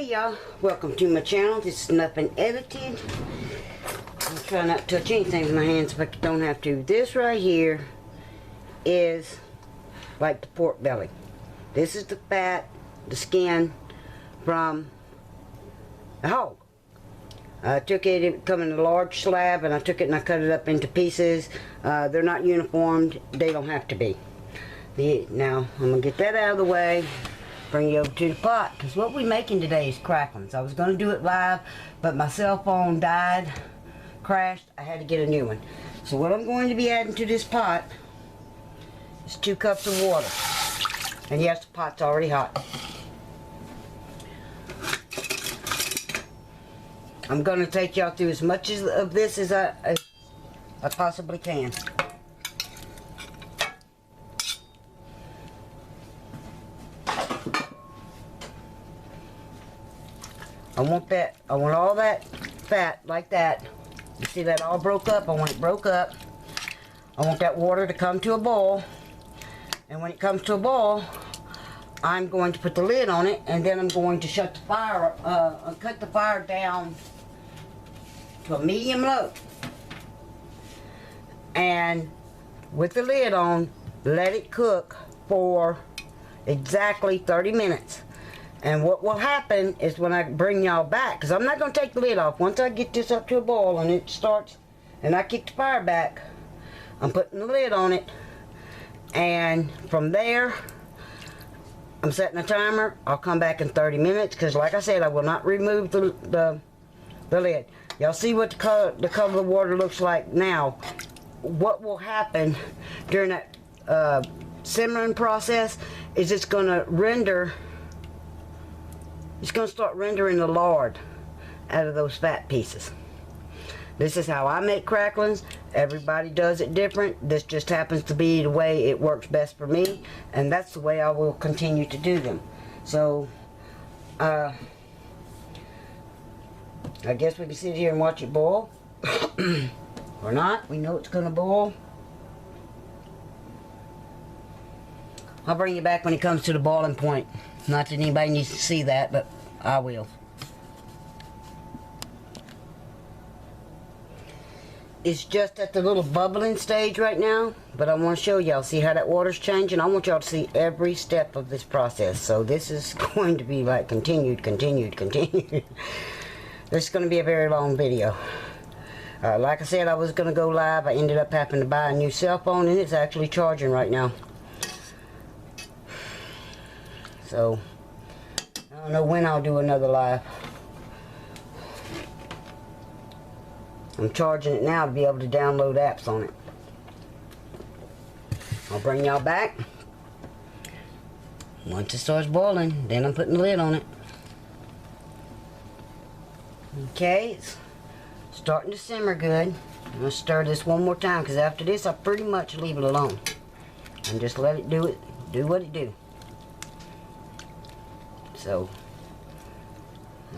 Hey y'all, welcome to my channel. This is Nothing Edited. I'm trying not to touch anything with my hands if I don't have to. This right here is like the pork belly. This is the fat, the skin from a hog. I took it, it come in a large slab, and I took it and I cut it up into pieces. They're not uniformed, they don't have to be. Now, I'm going to get that out of the way, bring you over to the pot, because what we're making today is cracklins. I was going to do it live, but my cell phone died, crashed, I had to get a new one. So what I'm going to be adding to this pot is 2 cups of water. And yes, the pot's already hot. I'm going to take y'all through as much of this as I possibly can. I want all that fat like that. You see that all broke up? I want it broke up. I want that water to come to a boil. And when it comes to a boil, I'm going to put the lid on it, and then I'm going to shut the fire, cut the fire down to a medium low. And with the lid on, let it cook for exactly 30 minutes. And what will happen is when I bring y'all back, because I'm not going to take the lid off. Once I get this up to a boil and it starts, and I kick the fire back, I'm putting the lid on it. And from there, I'm setting a timer. I'll come back in 30 minutes, because like I said, I will not remove the lid. Y'all see what the color of the water looks like now. What will happen during that simmering process is it's going to render... It's going to start rendering the lard out of those fat pieces. This is how I make cracklins. Everybody does it different. This just happens to be the way it works best for me, and that's the way I will continue to do them. So, I guess we can sit here and watch it boil. Or not. We know it's going to boil. I'll bring you back when it comes to the boiling point. Not that anybody needs to see that, but I will. It's just at the little bubbling stage right now, but I want to show y'all. See how that water's changing? I want y'all to see every step of this process. So this is going to be like continued. This is going to be a very long video. Like I said, I was going to go live. I ended up having to buy a new cell phone, and it's actually charging right now. So, I don't know when I'll do another live. I'm charging it now to be able to download apps on it. I'll bring y'all back. Once it starts boiling, then I'm putting the lid on it. Okay, it's starting to simmer good. I'm going to stir this one more time, because after this I pretty much leave it alone. And just let it do what it do. So,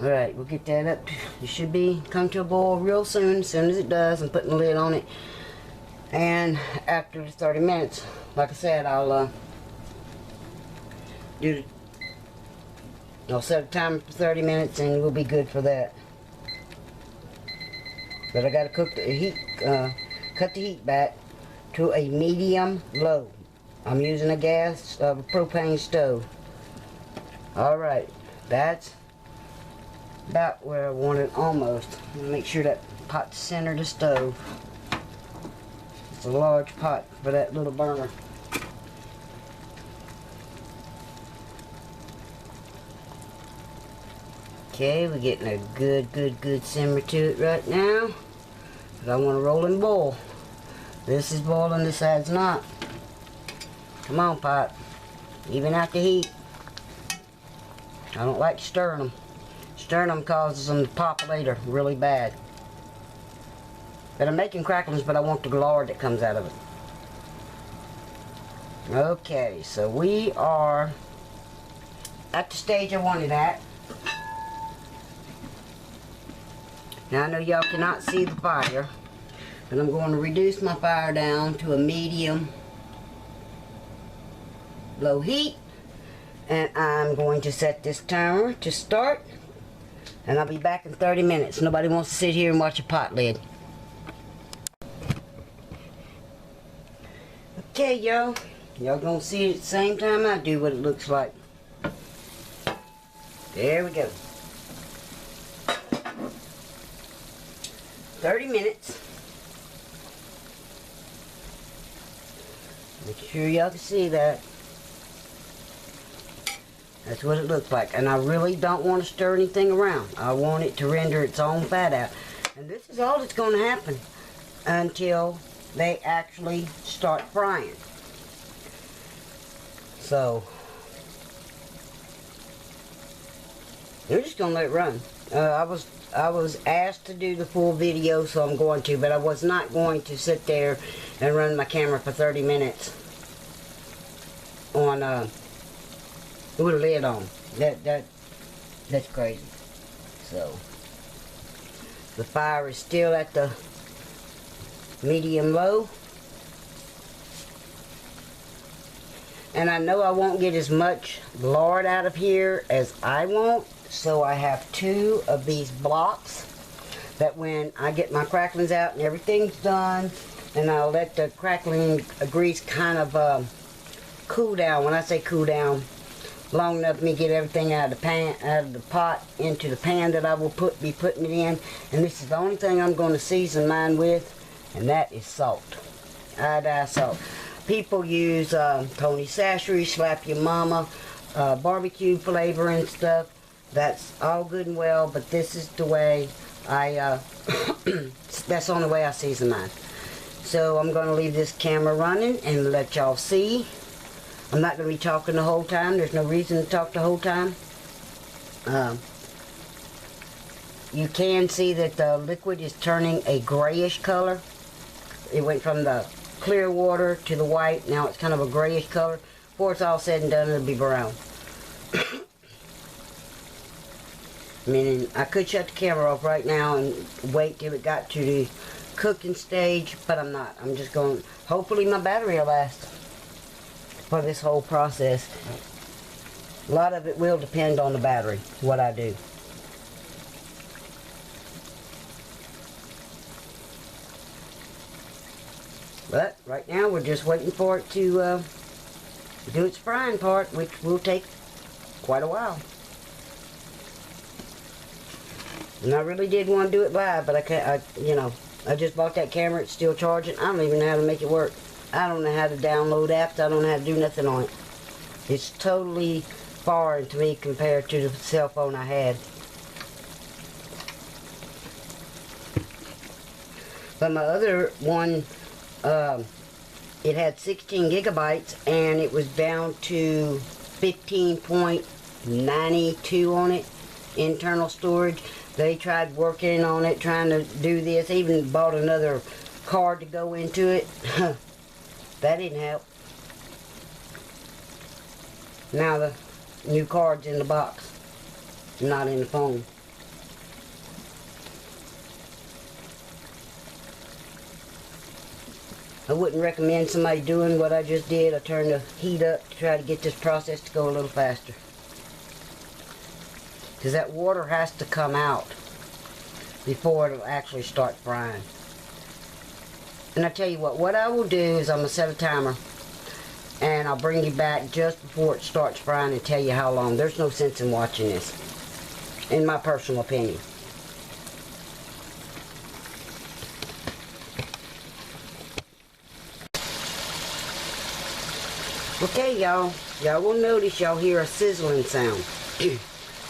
alright, we'll get that up. It should come to a boil real soon. As soon as it does, I'm putting the lid on it. And after the 30 minutes, like I said, I'll set a timer for 30 minutes, and we'll be good for that. But I gotta cook the heat, cut the heat back to a medium low. I'm using a propane stove. Alright, that's about where I want it almost. Make sure that pot's center the stove. It's a large pot for that little burner. Okay, we're getting a good simmer to it right now. But I want to roll and boil. This is boiling, this side's not. Come on, pot. Even out the heat. I don't like stirring them. Stirring them causes them to pop later really bad. But I'm making cracklins, but I want the lard that comes out of it. Okay, so we are at the stage I wanted at. Now I know y'all cannot see the fire, but I'm going to reduce my fire down to a medium low heat. And I'm going to set this timer to start And I'll be back in 30 minutes. Nobody wants to sit here and watch a pot lid. Okay, y'all. Y'all gonna see it at the same time I do what it looks like. There we go. 30 minutes. Make sure y'all can see that. That's what it looks like. And I really don't want to stir anything around. I want it to render its own fat out. And this is all that's going to happen until they actually start frying. So, they're just going to let it run. I was asked to do the full video, so I'm going to, but I was not going to sit there and run my camera for 30 minutes on with a lid on. That's crazy. So the fire is still at the medium low, and I know I won't get as much lard out of here as I want, so I have 2 of these blocks that when I get my cracklins out and everything's done, and I'll let the crackling grease kind of cool down. When I say cool down, long enough for me to get everything out of the pan, out of the pot into the pan that I will be putting it in. And this is the only thing I'm going to season mine with, and that is salt, iodized salt. People use Tony Sashery, Slap Your Mama, barbecue flavor and stuff. That's all good and well, but this is the way I that's the only way I season mine. So I'm going to leave this camera running and let y'all see. I'm not going to be talking the whole time. There's no reason to talk the whole time. You can see that the liquid is turning a grayish color. It went from the clear water to the white. Now it's kind of a grayish color. Before it's all said and done, it'll be brown. Meaning I could shut the camera off right now and wait till it got to the cooking stage, but I'm not. I'm just going, hopefully my battery will last for this whole process. A lot of it will depend on the battery, what I do. But right now we're just waiting for it to do its frying part, which will take quite a while. And I really did want to do it live, but I can't. I just bought that camera. It's still charging. I don't even know how to make it work. I don't know how to download apps. I don't know how to do nothing on it. It's totally foreign to me compared to the cell phone I had. But my other one, it had 16 gigabytes and it was down to 15.92 on it, internal storage. They tried working on it, trying to do this. They even bought another card to go into it. That didn't help. Now the new card's in the box, not in the phone. I wouldn't recommend somebody doing what I just did. I turned the heat up to try to get this process to go a little faster. Because that water has to come out before it'll actually start frying. And I tell you what I will do is I'm going to set a timer and I'll bring you back just before it starts frying and tell you how long. There's no sense in watching this, in my personal opinion. Okay, y'all will notice y'all hear a sizzling sound.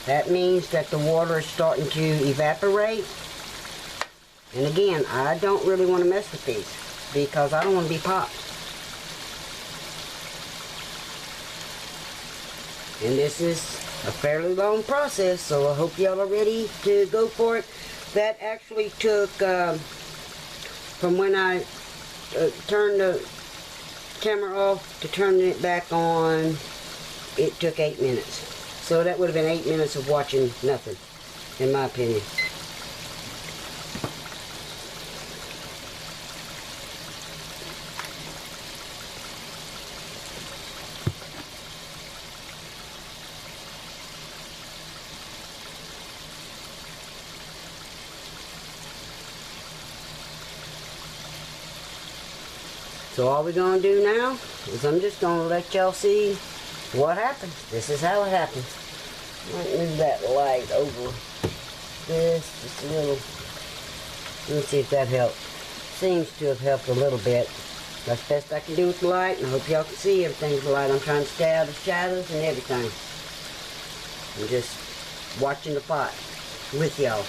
That means that the water is starting to evaporate. And again, I don't really want to mess with these because I don't want to be popped. And this is a fairly long process, so I hope y'all are ready to go for it. That actually took, from when I turned the camera off to turning it back on, it took 8 minutes. So that would have been 8 minutes of watching nothing, in my opinion. So all we're going to do now is I'm just going to let y'all see what happens. This is how it happens. Might move that light over this just a little. Let's see if that helped. Seems to have helped a little bit. That's the best I can do with the light, and I hope y'all can see everything with the light. I'm trying to stay out of the shadows and everything. I'm just watching the pot with y'all.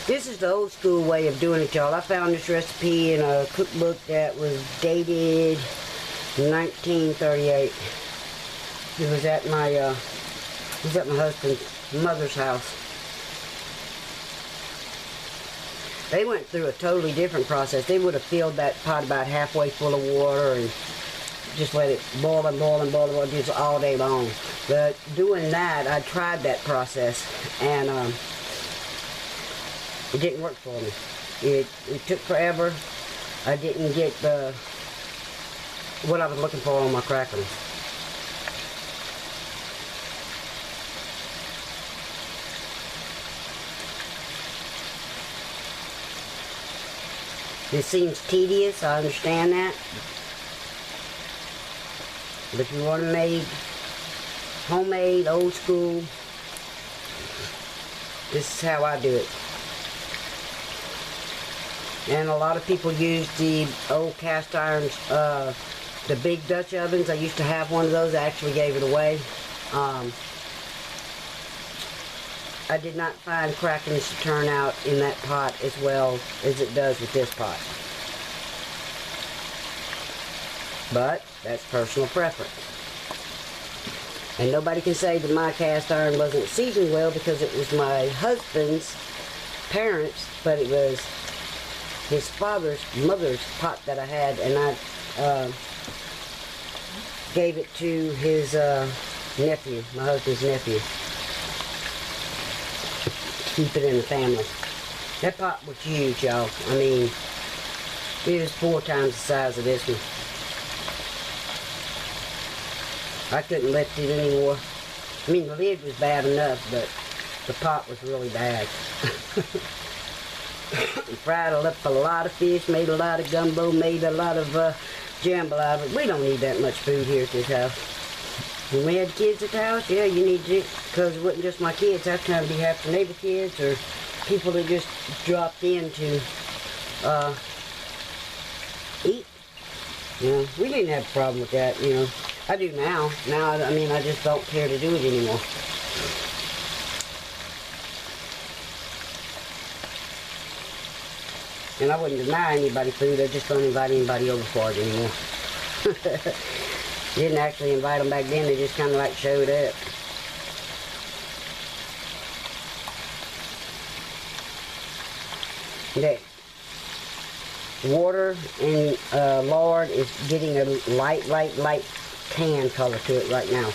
This is the old school way of doing it, y'all. I found this recipe in a cookbook that was dated 1938. It was at my husband's mother's house. They went through a totally different process. They would have filled that pot about halfway full of water and just let it boil and boil and boil and boil just all day long. But doing that, I tried that process, and it didn't work for me. It took forever. I didn't get what I was looking for on my cracklins. It seems tedious, I understand that. But if you want to make homemade, old school, this is how I do it. And a lot of people use the old cast irons, the big Dutch ovens. I used to have one of those. I actually gave it away. I did not find cracklins to turn out in that pot as well as it does with this pot. But that's personal preference. And nobody can say that my cast iron wasn't seasoned well, because it was my husband's parents, but it was his mother's pot that I had, and I gave it to his nephew, my husband's nephew. Keep it in the family. That pot was huge, y'all. I mean, it was 4 times the size of this one. I couldn't lift it anymore. I mean, the lid was bad enough, but the pot was really bad. Fried up a lot of fish, made a lot of gumbo, made a lot of jambalaya, but we don't need that much food here at this house. When we had kids at the house, yeah, you need to, because it wasn't just my kids. I was trying to be half the neighbor kids or people that just dropped in to eat. You know, we didn't have a problem with that, you know. I do now. Now, I mean, I just don't care to do it anymore. And I wouldn't deny anybody food. I just don't invite anybody over for it anymore. Didn't actually invite them back then. They just kind of like showed up. The water and lard is getting a light tan color to it right now.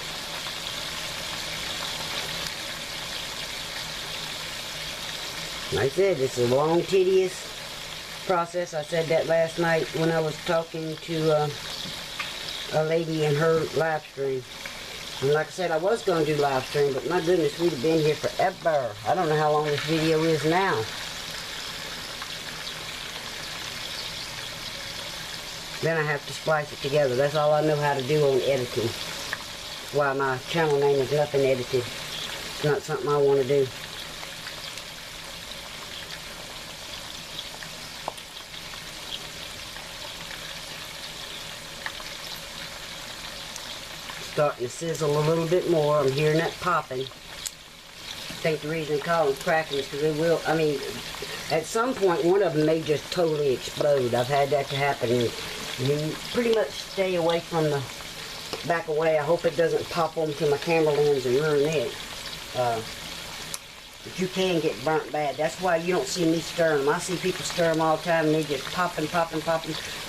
Like I said, it's a long, tedious process. I said that last night when I was talking to a lady in her live stream. And like I said, I was going to do live stream, but my goodness, we'd have been here forever. I don't know how long this video is now. Then I have to splice it together. That's all I know how to do on editing. That's why my channel name is Nothing Edited. It's not something I want to do. Starting to sizzle a little bit more. I'm hearing that popping. I think the reason I call them cracklins is because they will, I mean, at some point one of them may just totally explode. I've had that to happen. And you pretty much stay away from the back away. I hope it doesn't pop onto my camera lens and ruin it. But you can get burnt bad. That's why you don't see me stir them. I see people stir them all the time and they just popping.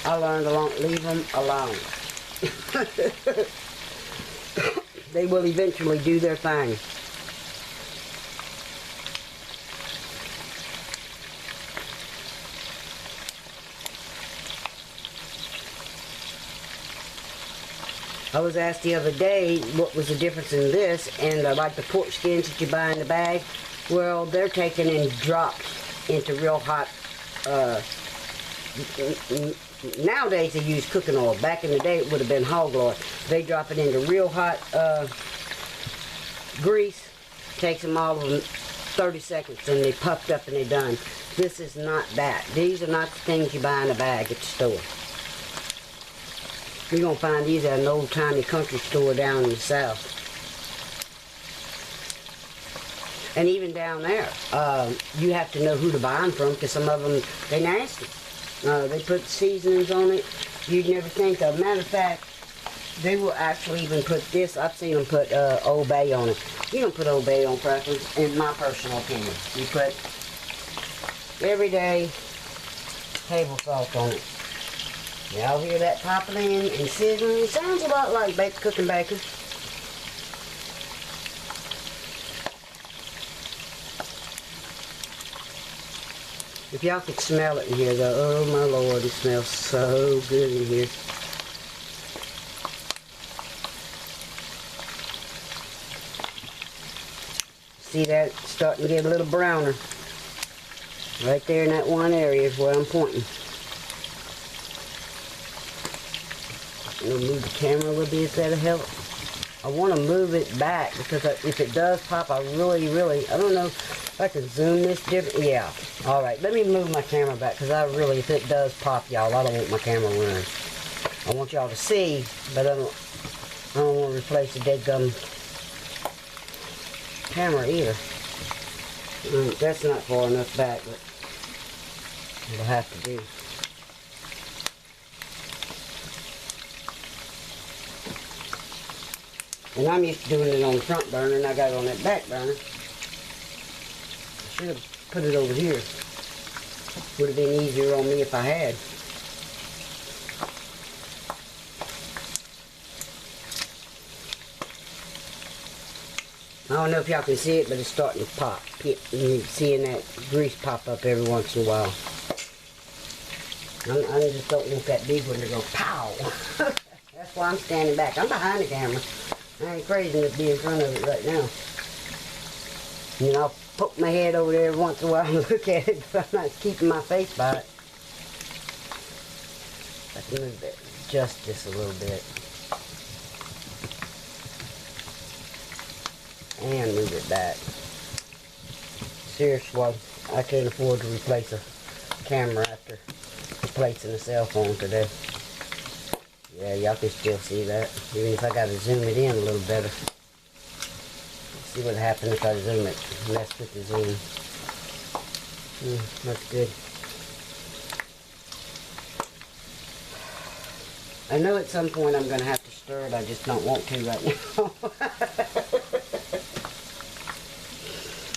I learned to leave them alone. they will eventually do their thing. I was asked the other day what was the difference in this and like the pork skins that you buy in the bag. Well, they're taken and dropped into real hot, nowadays they use cooking oil. Back in the day it would have been hog oil. They drop it into real hot grease. Takes them all of them 30 seconds and they puffed up and they're done. This is not that. These are not the things you buy in a bag at the store. You're going to find these at an old tiny country store down in the south. And even down there, you have to know who to buy them from because some of them, they're nasty. They put seasonings on it you'd never think of. Matter of fact, they will actually even put this. I've seen them put Old Bay on it. You don't put Old Bay on Cracklins, in my personal opinion. You put everyday table salt on it. Y'all hear that popping in and sizzling? It sounds a lot like cooking bacon. If y'all could smell it in here though, oh my Lord, it smells so good in here. See that? It's starting to get a little browner. Right there in that one area is where I'm pointing. I'm going to move the camera a little bit if that'll help. I want to move it back because if it does pop, I really, I don't know if I can zoom this different. Yeah. Alright, let me move my camera back because I really, if it does pop, y'all, I don't want my camera running. I want y'all to see, but I don't want to replace the dead gum camera either. That's not far enough back, but it'll have to do. And I'm used to doing it on the front burner, and I got it on that back burner. I should have put it over here. Would have been easier on me if I had. I don't know if y'all can see it, but it's starting to pop. You're seeing that grease pop up every once in a while. I just don't want that big one to go pow. That's why I'm standing back. I'm behind the camera. I ain't crazy enough to be in front of it right now. You know, I'll poke my head over there once in a while and look at it, but I'm not keeping my face by it. I can move it just a little bit. And move it back. Seriously, I can't afford to replace a camera after replacing a cell phone today. Yeah, y'all can still see that. Even if I gotta zoom it in a little better. Let's see what happens if I zoom it. Mess with the zoom. That's good. I know at some point I'm gonna have to stir it. I just don't want to right now.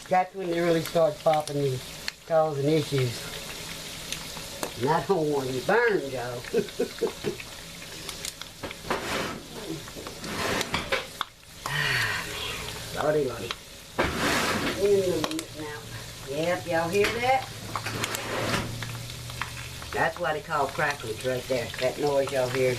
That's when they really start popping and causing issues. And I don't want to be burned, y'all. Lordy, lordy. Yep, y'all hear that? That's why they call cracklins right there. That noise y'all hear.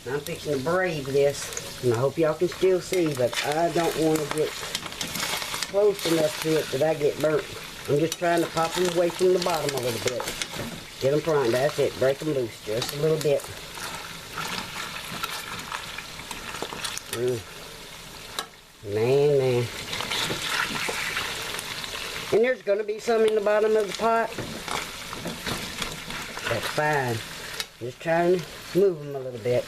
And I'm fixing to brave this. And I hope y'all can still see, but I don't want to get close enough to it that I get burnt. I'm just trying to pop them away from the bottom a little bit. Get them primed. That's it. Break them loose just a little bit. Man. And there's going to be some in the bottom of the pot. That's fine. I'm just trying to move them a little bit.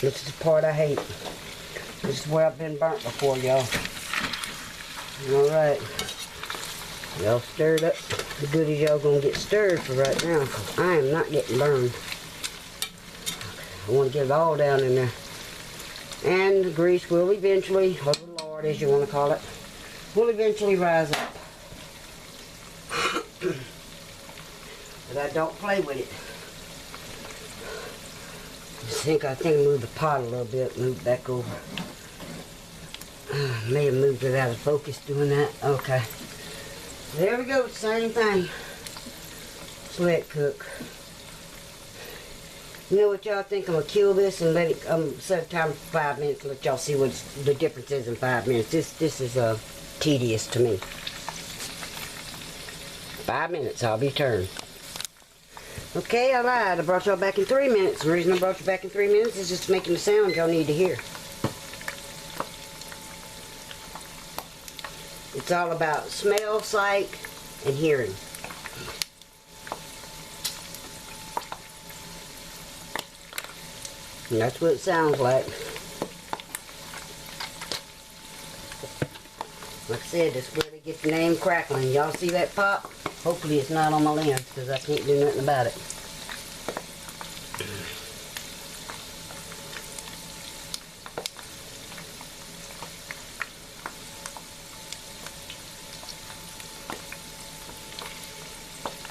This is the part I hate. This is where I've been burnt before, y'all. Alright. Y'all stirred up. The goodies y'all gonna get stirred for right now. I am not getting burned. I want to get it all down in there. And the grease will eventually, or the lard as you want to call it, will eventually rise up. But I don't play with it. I think I moved the pot a little bit, moved back over. May have moved it out of focus doing that. Okay. There we go, same thing. Let cook. You know what y'all think? I'm gonna kill this and let it set a timer for 5 minutes. Let y'all see what the difference is in 5 minutes. This is tedious to me. 5 minutes, I'll be turned. Okay, I lied. I brought y'all back in 3 minutes. The reason I brought you back in 3 minutes is just making the sound y'all need to hear. It's all about smell, sight, and hearing. And that's what it sounds like. Like I said, that's where they get the name Cracklin. Y'all see that pop? Hopefully it's not on my lens because I can't do nothing about it.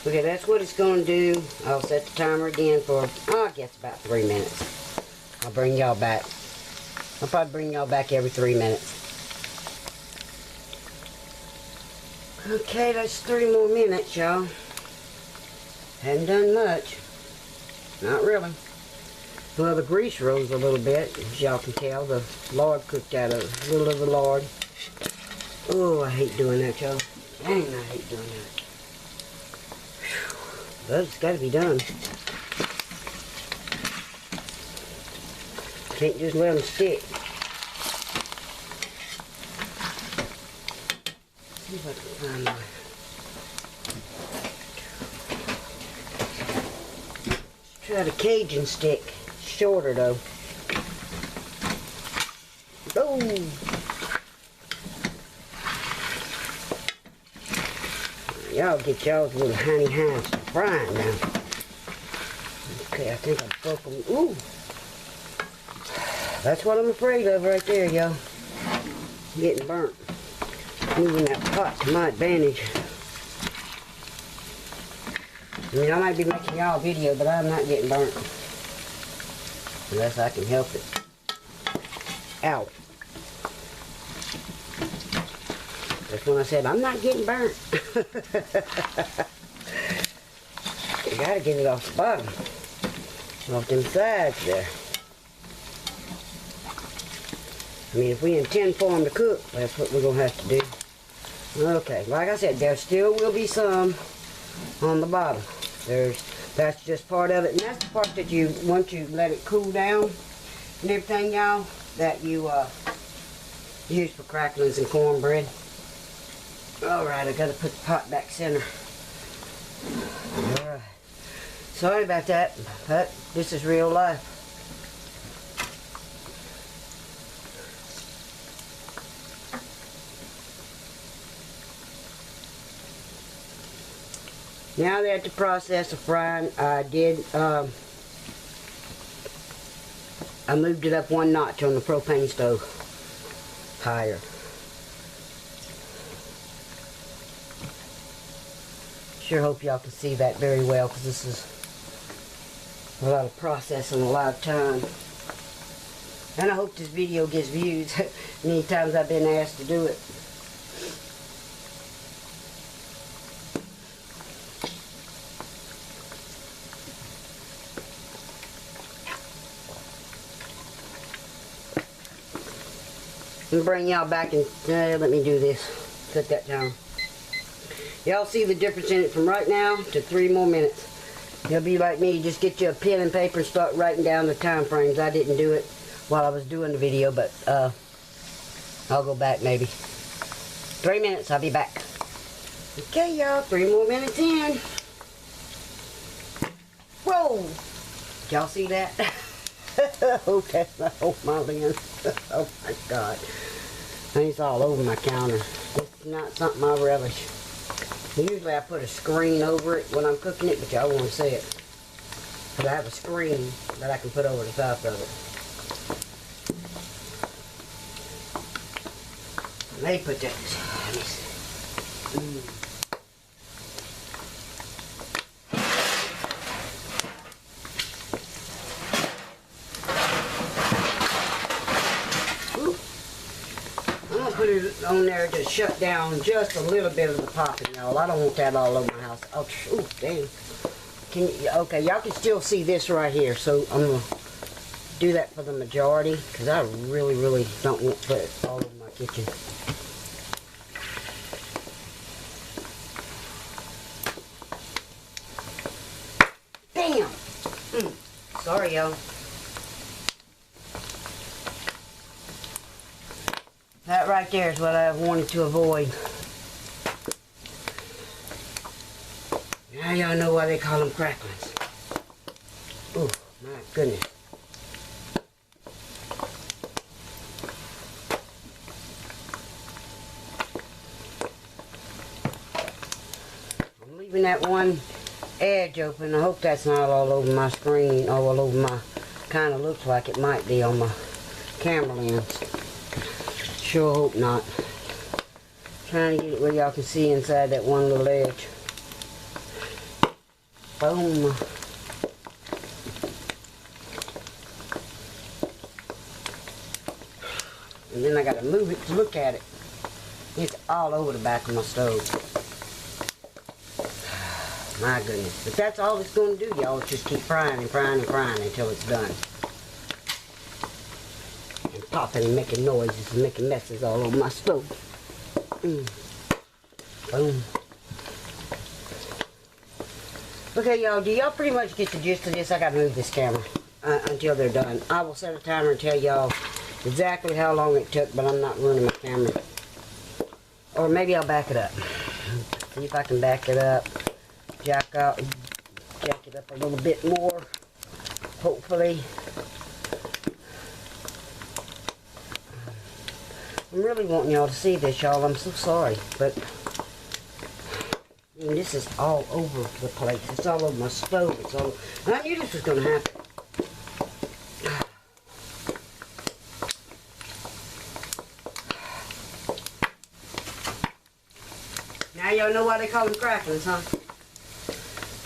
Okay, that's what it's going to do. I'll set the timer again for, I guess, about 3 minutes. I'll bring y'all back. I'll probably bring y'all back every 3 minutes. Okay, that's 3 more minutes, y'all. Hadn't done much. Not really. Well, the grease rose a little bit, as y'all can tell. The lard cooked out a little of the lard. Oh, I hate doing that, y'all. Dang, I hate doing that. But it's got to be done. Can't just let them stick. See if I can find my... Let's try the Cajun stick. Shorter though. Oh! Y'all get y'all's little honey hands frying now. Okay, I think I broke them. Ooh! That's what I'm afraid of right there, y'all. Getting burnt. Moving that pot to my advantage. I mean, I might be making y'all a video, but I'm not getting burnt. Unless I can help it. Ow. That's when I said, I'm not getting burnt. You gotta get it off the bottom. Off them sides there. I mean, if we intend for them to cook, that's what we're going to have to do. Okay, like I said, there still will be some on the bottom. That's just part of it. And that's the part that you, once you let it cool down and everything, y'all, that you use for cracklins and cornbread. Alright, I got to put the pot back center. Alright. Sorry about that, but this is real life. Now they're at the process of frying. I moved it up 1 notch on the propane stove higher. Sure hope y'all can see that very well, because this is a lot of processing, a lot of time. And I hope this video gets views. Many times I've been asked to do it. And bring y'all back and let me do this. Set that down. Y'all see the difference in it from right now to 3 more minutes. You'll be like me, just get you a pen and paper and start writing down the time frames. I didn't do it while I was doing the video, but I'll go back maybe. 3 minutes, I'll be back. Okay, y'all, 3 more minutes in. Whoa! Y'all see that? Oh, that's my lens. Oh my God. It's all over my counter. It's not something I relish. Usually I put a screen over it when I'm cooking it, but y'all won't see it. Because I have a screen that I can put over the top of it. Let me put that aside. Let me see. on there to shut down just a little bit of the popping, y'all. I don't want that all over my house. Oh, ooh, dang. Can you, okay, y'all can still see this right here, so I'm going to do that for the majority, because I really, really don't want to put it all over my kitchen. Damn! Sorry, y'all. That right there is what I wanted to avoid. Now y'all know why they call them cracklins. Oh, my goodness. I'm leaving that one edge open. I hope that's not all over my screen, all over my, kind of looks like it might be on my camera lens. Sure hope not. Trying to get it where y'all can see inside that one little edge. Boom. And then I gotta move it to look at it. It's all over the back of my stove. My goodness. But that's all it's gonna do, y'all. Just keep frying and frying and frying until it's done. And popping and making noises and making messes all over my stove. Boom. Okay, y'all, do y'all pretty much get the gist of this? I gotta move this camera until they're done. I will set a timer and tell y'all exactly how long it took, but I'm not running my camera. Or maybe I'll back it up. See if I can back it up. Jack it up a little bit more, hopefully. I'm really wanting y'all to see this, y'all. I'm so sorry, but I mean, this is all over the place. It's all over my stove. It's all. And I knew this was going to happen. Now y'all know why they call them cracklins, huh?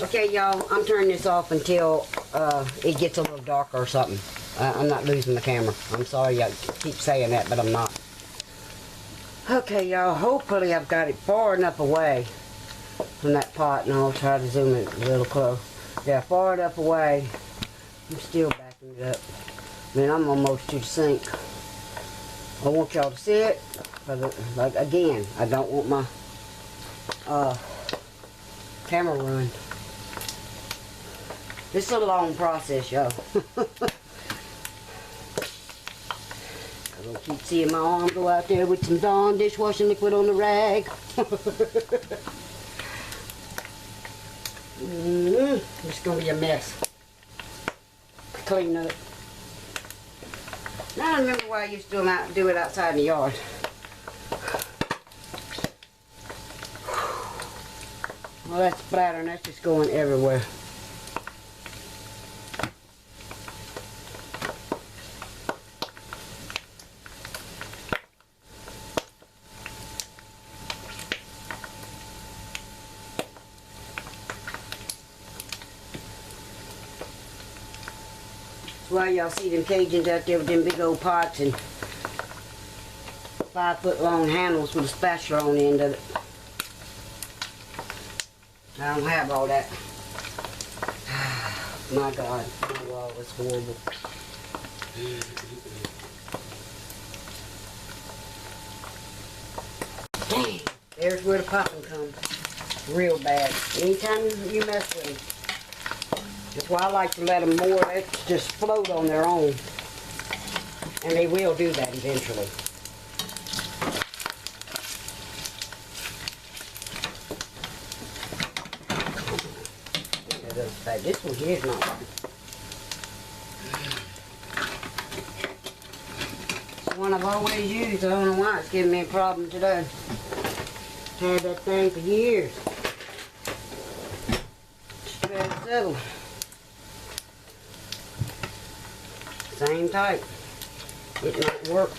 Okay, y'all. I'm turning this off until it gets a little darker or something. I'm not losing the camera. I'm sorry I keep saying that, but I'm not. Okay, y'all. Hopefully I've got it far enough away from that pot, and I'll try to zoom it a little close. Yeah, far enough away. I'm still backing it up. Man, I'm almost to the sink. I want y'all to see it, but like again, I don't want my camera ruined. This is a long process, y'all. I'm gonna keep seeing my arm go out there with some Dawn dishwashing liquid on the rag. It's gonna be a mess. Clean up. Now I remember why I used to do it outside in the yard. Well, that's splattering. That's just going everywhere. That's why y'all see them Cajuns out there with them big old pots and 5-foot long handles with a spatula on the end of it. I don't have all that. My God, my wall is horrible. Dang, there's where the popping comes. Real bad. Anytime you mess with them. That's why I like to let them more or less just float on their own. And they will do that eventually. This one here is not one. It's one I've always used. I don't know why it's giving me a problem today. Had that thing for years. Just try to settle. Same type. It might work.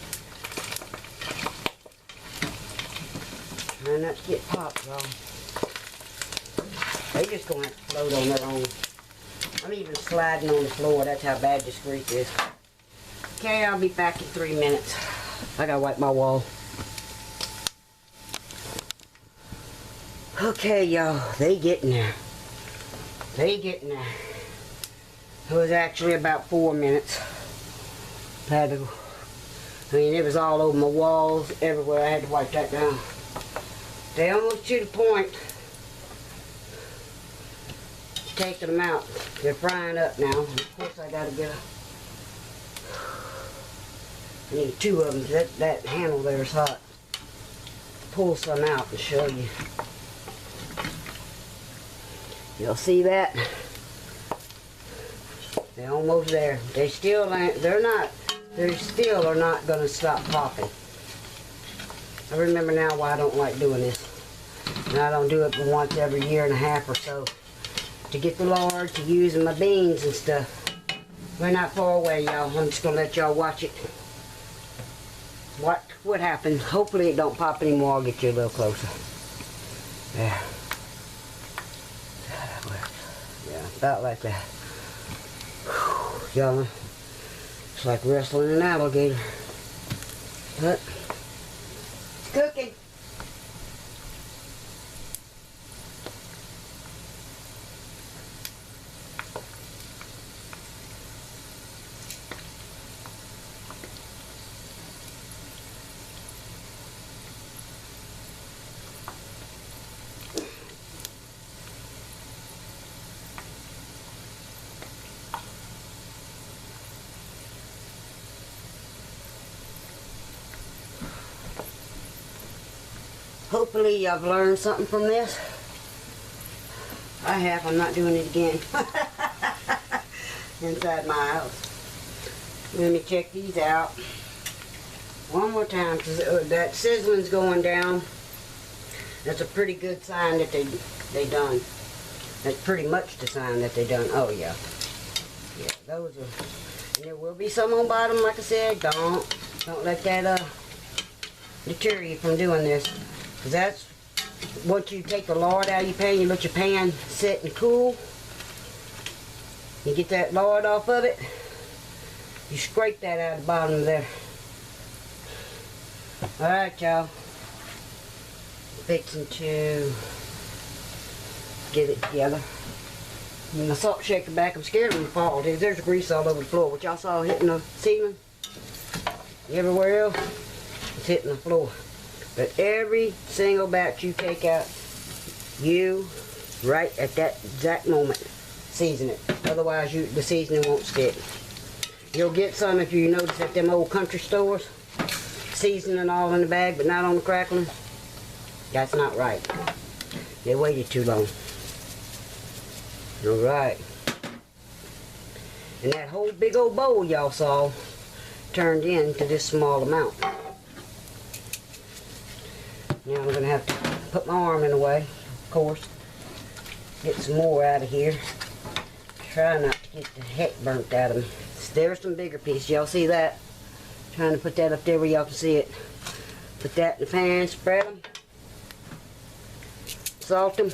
Try not to get popped, y'all. They just gonna have to float on their own. I'm even sliding on the floor. That's how bad this grease is. Okay, I'll be back in 3 minutes. I gotta wipe my wall. Okay, y'all, they getting there. They getting there. It was actually about 4 minutes. It was all over my walls, everywhere. I had to wipe that down. They almost to the point. Taking them out. They're frying up now. Of course, I gotta get I need 2 of them. That handle there is hot. Pull some out and show you. You'll see that? They're almost there. They still are not gonna stop popping. I remember now why I don't like doing this. And I don't do it but once every year and a half or so. To get the lard to use in my beans and stuff. We're not far away, y'all. I'm just gonna let y'all watch it. What happened? Hopefully it don't pop anymore. I'll get you a little closer. There. Yeah, about like that. Y'all, it's like wrestling an alligator. But it's cooking. Hopefully I've learned something from this. I have. I'm not doing it again. Inside my house. Let me check these out one more time, because that sizzling's going down. That's a pretty good sign that they done. That's pretty much the sign that they done. Oh yeah. Yeah, those are. And there will be some on bottom, like I said. Don't let that deter you from doing this. Because that's, once you take the lard out of your pan, you let your pan sit and cool. You get that lard off of it. You scrape that out of the bottom of there. Alright, y'all. Fixing to get it together. And my salt shaker back, I'm scared of them to fall. There's grease all over the floor. What y'all saw hitting the ceiling? Everywhere else, it's hitting the floor. But every single batch you take out, you, right at that exact moment, season it. Otherwise, the seasoning won't stick. You'll get some if you notice at them old country stores, seasoning all in the bag, but not on the Cracklin. That's not right. They waited too long. All right. And that whole big old bowl y'all saw turned into this small amount. Now I'm going to have to put my arm in the way, of course. Get some more out of here. Try not to get the heck burnt out of me. There's some bigger pieces. Y'all see that? Trying to put that up there where y'all can see it. Put that in the pan, spread them. Salt them.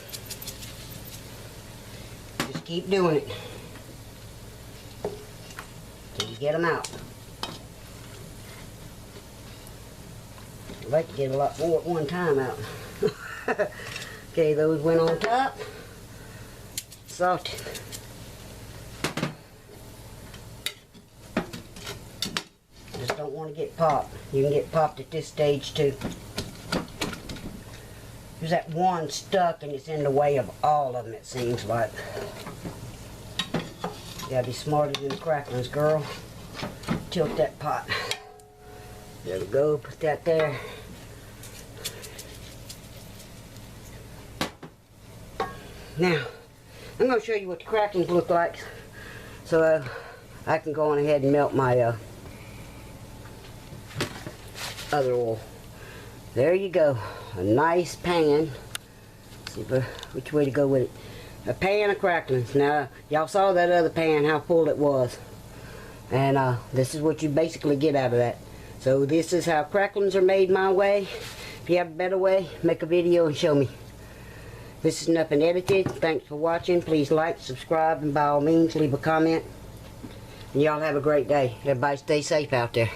Just keep doing it till you get them out. I'd like to get a lot more at one time out. Okay, those went on top. Salted. Just don't want to get popped. You can get popped at this stage too. There's that one stuck and it's in the way of all of them, it seems like. You gotta be smarter than the Cracklins, girl. Tilt that pot. There we go, put that there. Now, I'm going to show you what the Cracklins look like, so I can go on ahead and melt my other oil. There you go, a nice pan. Let's see which way to go with it. A pan of Cracklins. Now, y'all saw that other pan, how full it was. And this is what you basically get out of that. So this is how Cracklins are made my way. If you have a better way, make a video and show me. This is nothing edited. Thanks for watching. Please like, subscribe, and by all means, leave a comment. And y'all have a great day. Everybody stay safe out there.